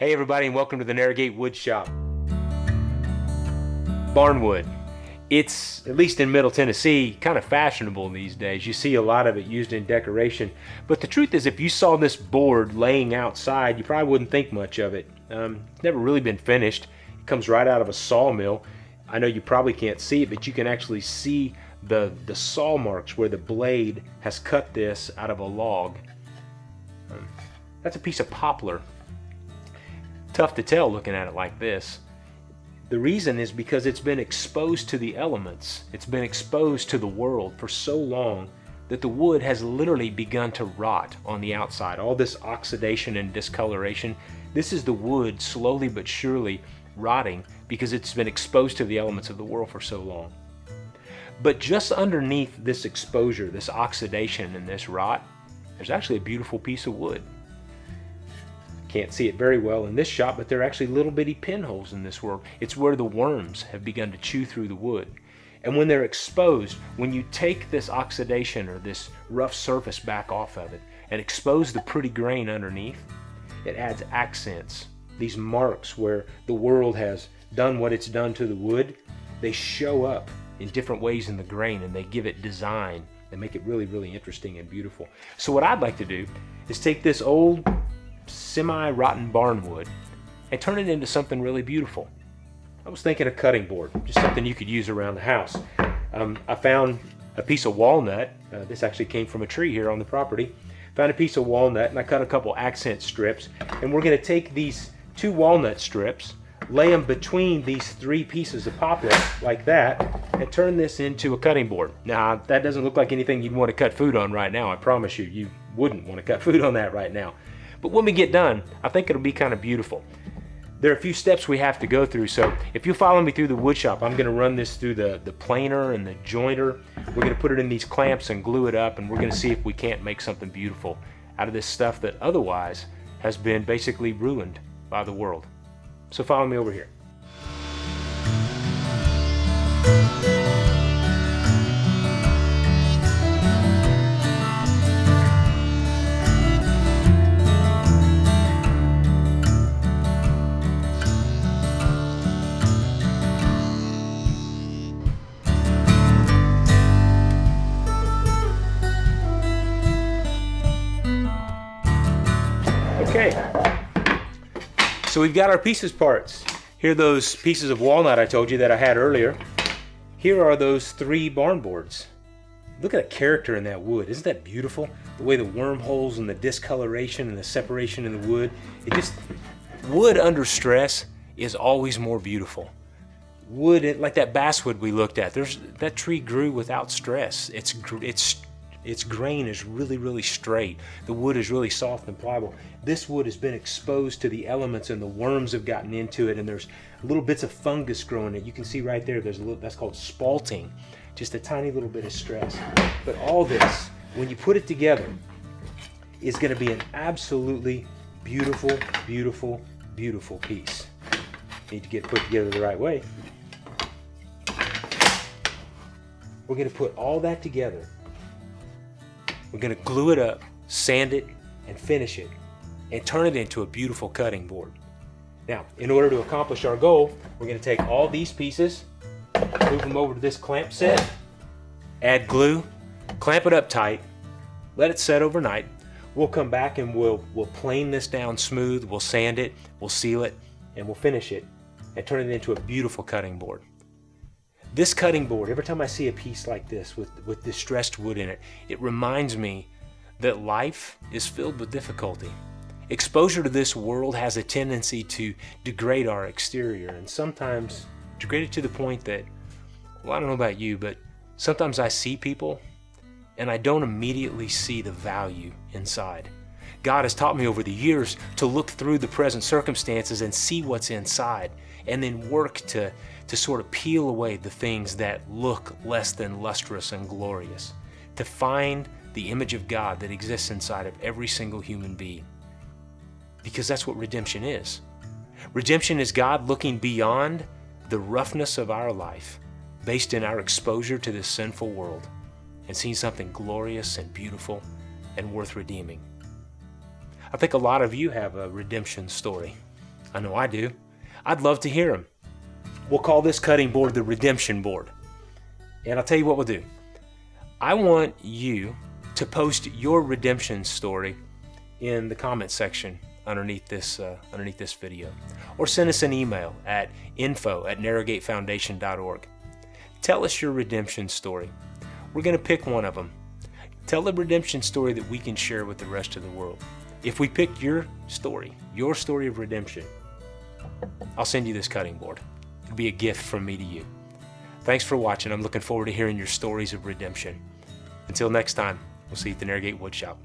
Hey everybody, and welcome to the Narrowgate Wood Shop. Barnwood. It's, at least in Middle Tennessee, kind of fashionable these days. You see a lot of it used in decoration. But the truth is, if you saw this board laying outside, you probably wouldn't think much of it. It's never really been finished. It comes right out of a sawmill. I know you probably can't see it, but you can actually see the saw marks where the blade has cut this out of a log. That's a piece of poplar. Tough to tell looking at it like this. The reason is because it's been exposed to the elements. It's been exposed to the world for so long that the wood has literally begun to rot on the outside. All this oxidation and discoloration, this is the wood slowly but surely rotting because it's been exposed to the elements of the world for so long. But just underneath this exposure, this oxidation and this rot, there's actually a beautiful piece of wood. Can't see it very well in this shot, but there are actually little bitty pinholes in this world. It's where the worms have begun to chew through the wood. And when they're exposed, when you take this oxidation or this rough surface back off of it and expose the pretty grain underneath, it adds accents. These marks where the world has done what it's done to the wood, they show up in different ways in the grain and they give it design. They make it really, really interesting and beautiful. So what I'd like to do is take this old semi-rotten barnwood and turn it into something really beautiful. I was thinking a cutting board, just something you could use around the house. I found a piece of walnut. This actually came from a tree here on the property. Found a piece of walnut and I cut a couple accent strips, and we're going to take these two walnut strips, lay them between these three pieces of poplar like that, and turn this into a cutting board. Now that doesn't look like anything you'd want to cut food on right now. I promise you, you wouldn't want to cut food on that right now. But when we get done, I think it'll be kind of beautiful. There are a few steps we have to go through, so if you follow me through the wood shop, I'm going to run this through the planer and the jointer. We're going to put it in these clamps and glue it up, and we're going to see if we can't make something beautiful out of this stuff that otherwise has been basically ruined by the world. So follow me over here. Okay, so we've got our pieces parts. Here are those pieces of walnut I told you that I had earlier. Here are those three barn boards. Look at the character in that wood. Isn't that beautiful? The way the wormholes and the discoloration and the separation in the wood. Wood under stress is always more beautiful. Wood, like that basswood we looked at, that tree grew without stress. Its grain is really, really straight. The wood is really soft and pliable. This wood has been exposed to the elements and the worms have gotten into it, and there's little bits of fungus growing in it. You can see right there, that's called spalting. Just a tiny little bit of stress. But all this, when you put it together, is going to be an absolutely beautiful, beautiful, beautiful piece. Need to get put together the right way. We're going to put all that together. We're going to glue it up, sand it, and finish it, and turn it into a beautiful cutting board. Now, in order to accomplish our goal, we're going to take all these pieces, move them over to this clamp set, add glue, clamp it up tight, let it set overnight. We'll come back and we'll plane this down smooth, we'll sand it, we'll seal it, and we'll finish it and turn it into a beautiful cutting board. This cutting board, every time I see a piece like this with distressed wood in it, it reminds me that life is filled with difficulty. Exposure to this world has a tendency to degrade our exterior, and sometimes degrade it to the point that, well, I don't know about you, but sometimes I see people and I don't immediately see the value inside. God has taught me over the years to look through the present circumstances and see what's inside, and then work to sort of peel away the things that look less than lustrous and glorious, to find the image of God that exists inside of every single human being. Because that's what redemption is. Redemption is God looking beyond the roughness of our life, based in our exposure to this sinful world, and seeing something glorious and beautiful and worth redeeming. I think a lot of you have a redemption story. I know I do. I'd love to hear them. We'll call this cutting board the redemption board. And I'll tell you what we'll do. I want you to post your redemption story in the comment section underneath this video, or send us an email at info@narrowgatefoundation.org. Tell us your redemption story. We're going to pick one of them. Tell a redemption story that we can share with the rest of the world. If we pick your story of redemption, I'll send you this cutting board. It'll be a gift from me to you. Thanks for watching. I'm looking forward to hearing your stories of redemption. Until next time, we'll see you at the Narrowgate Woodshop.